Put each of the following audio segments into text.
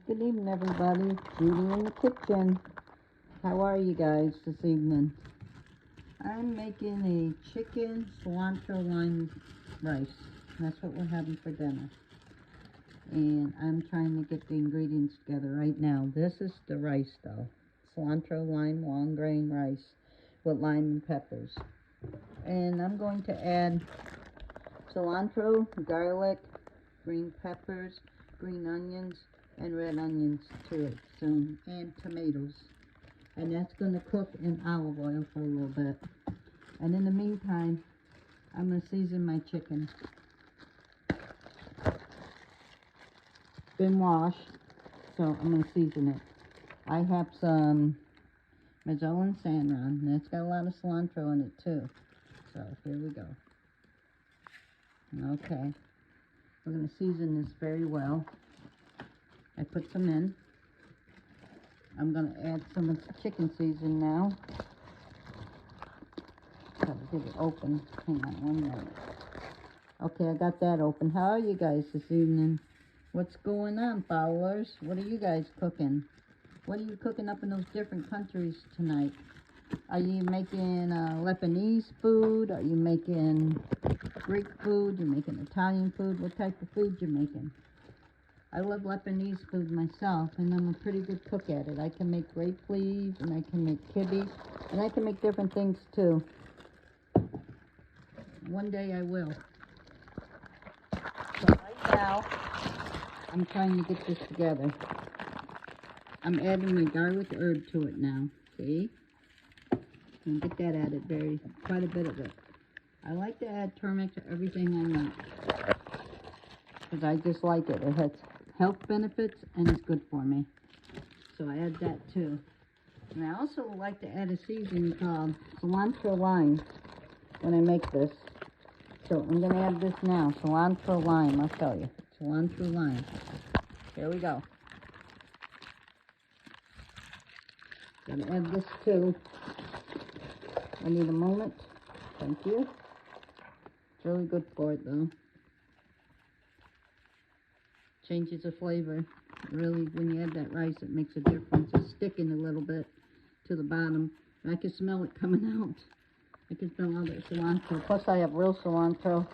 Good evening, everybody. Judy in the kitchen. How are you guys this evening? I'm making a chicken cilantro lime rice. That's what we're having for dinner. And I'm trying to get the ingredients together right now. This is the rice, though. Cilantro lime long grain rice with lime and peppers. And I'm going to add cilantro, garlic, green peppers, green onions, and red onions to it soon, and tomatoes. And that's going to cook in olive oil for a little bit. And in the meantime, I'm going to season my chicken. It's been washed, so I'm going to season it. I have some Magellan Sanron, and it's got a lot of cilantro in it too. So here we go. Okay, we're going to season this very well. I put some in. I'm going to add some of the chicken season now. Gotta get it open. Hang on one minute. Okay, I got that open. How are you guys this evening? What's going on, followers? What are you guys cooking? What are you cooking up in those different countries tonight? Are you making Lebanese food? Are you making Greek food? You're making Italian food? What type of food you making? I love Lebanese food myself, and I'm a pretty good cook at it. I can make grape leaves, and I can make kibbe, and I can make different things too. One day I will. So right now, I'm trying to get this together. I'm adding my garlic herb to it now. See? And get that added, quite a bit of it. I like to add turmeric to everything I make, because I just like it. It has health benefits and it's good for me. So I add that too. And I also like to add a seasoning called cilantro lime when I make this. So I'm going to add this now, cilantro lime, I'll show you. Cilantro lime. Here we go. Gotta add this too. I need a moment. Thank you. It's really good for it though. Changes the flavor. Really, when you add that rice, it makes a difference. It's sticking a little bit to the bottom. I can smell it coming out. I can smell all that cilantro. Plus, I have real cilantro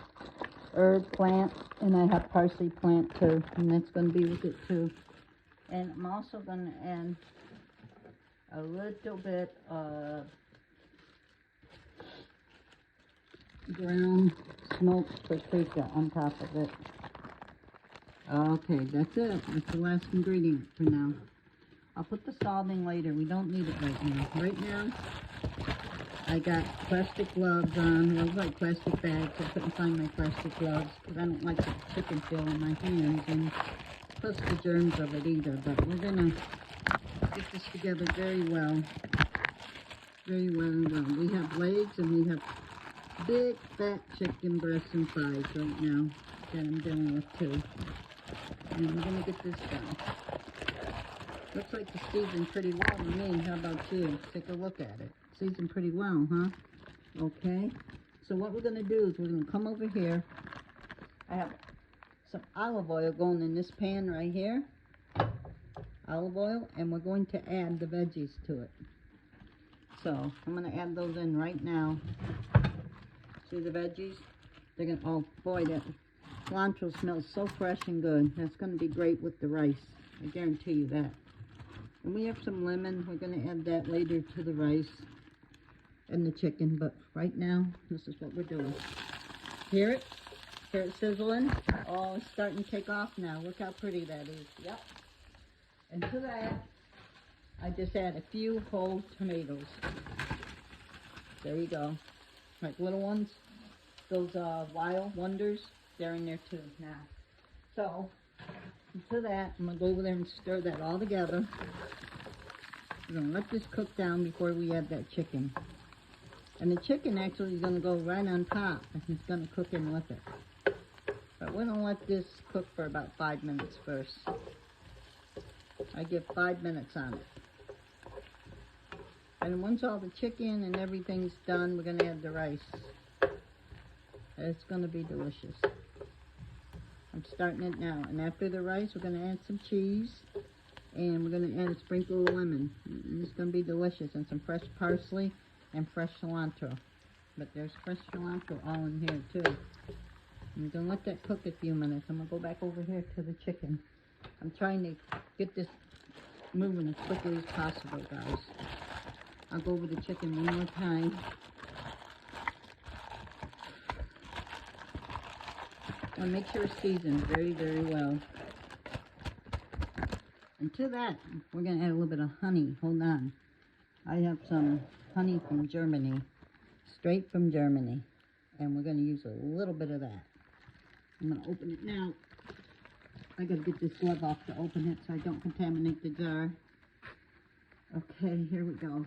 herb plant, and I have parsley plant too, and that's going to be with it too. And I'm also going to add a little bit of ground smoked paprika on top of it. Okay, that's it. That's the last ingredient for now. I'll put the salt in later. We don't need it right now. Right now, I got plastic gloves on. Those like plastic bags. I couldn't find my plastic gloves because I don't like the chicken feel in my hands, and plus the germs of it either. But we're gonna get this together very well. Very well. We have legs and we have big fat chicken breasts and thighs right now that I'm dealing with too. And we're gonna get this done. Looks like it's seasoned pretty well to me. How about you? Take a look at it. Seasoned pretty well, huh? Okay. So what we're gonna do is we're gonna come over here. I have some olive oil going in this pan right here. Olive oil, and we're going to add the veggies to it. So I'm gonna add those in right now. See the veggies? They're gonna, oh boy, that cilantro smells so fresh and good. That's gonna be great with the rice. I guarantee you that. And we have some lemon. We're gonna add that later to the rice and the chicken, but right now, this is what we're doing. Hear it? Hear it sizzling? Oh, it's starting to take off now. Look how pretty that is. Yep. And to that, I just add a few whole tomatoes. There you go. Like little ones. Those wild wonders, they're in there too now. So, to that, I'm going to go over there and stir that all together. We're going to let this cook down before we add that chicken. And the chicken actually is going to go right on top, and it's going to cook in with it. But we're going to let this cook for about 5 minutes first. I give 5 minutes on it. And once all the chicken and everything's done, we're going to add the rice. It's going to be delicious. I'm starting it now. And after the rice, we're going to add some cheese. And we're going to add a sprinkle of lemon. It's going to be delicious. And some fresh parsley and fresh cilantro. But there's fresh cilantro all in here too. I'm going to let that cook a few minutes. I'm going to go back over here to the chicken. I'm trying to get this moving as quickly as possible, guys. I'll go over the chicken one more time. And make sure it's seasoned very, very well. And to that, we're going to add a little bit of honey. Hold on. I have some honey from Germany. Straight from Germany. And we're going to use a little bit of that. I'm going to open it now. I got to get this glove off to open it so I don't contaminate the jar. Okay, here we go.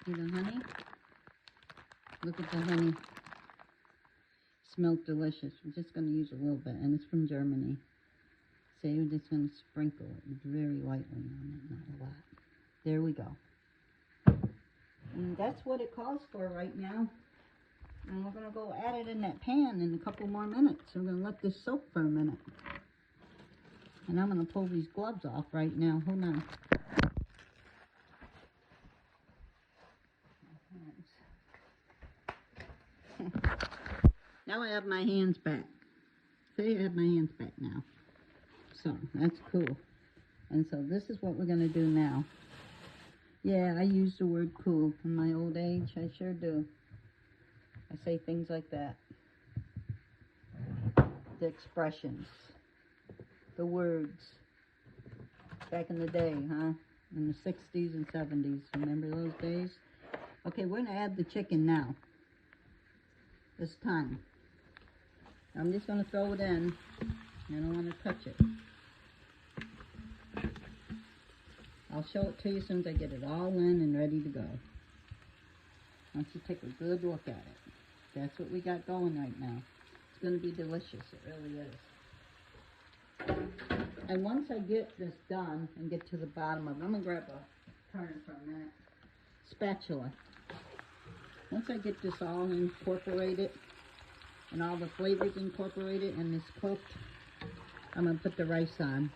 See the honey? Look at the honey. Smells delicious. We're just going to use a little bit, and it's from Germany. So we're just going to sprinkle it very lightly on it, not a lot. There we go. And that's what it calls for right now. And we're going to go add it in that pan in a couple more minutes. So we're going to let this soak for a minute. And I'm going to pull these gloves off right now. Hold on. Now I have my hands back. See, I have my hands back now. So, that's cool. And so this is what we're going to do now. Yeah, I use the word cool in my old age. I sure do. I say things like that. The expressions. The words. Back in the day, huh? In the 60s and 70s. Remember those days? Okay, we're going to add the chicken now. This time. I'm just going to throw it in. I don't want to touch it. I'll show it to you as soon as I get it all in and ready to go. Once you take a good look at it. That's what we got going right now. It's going to be delicious. It really is. And once I get this done and get to the bottom of it, I'm going to grab a turner for a minute. Spatula. Once I get this all incorporated and all the flavors incorporated and it's cooked, I'm going to put the rice on.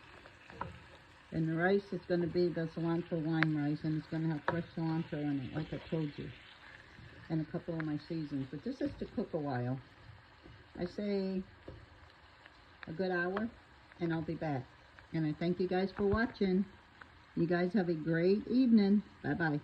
And the rice is going to be the cilantro lime rice, and it's going to have fresh cilantro in it, like I told you. And a couple of my seasonings. But this is to cook a while. I say a good hour, and I'll be back. And I thank you guys for watching. You guys have a great evening. Bye-bye.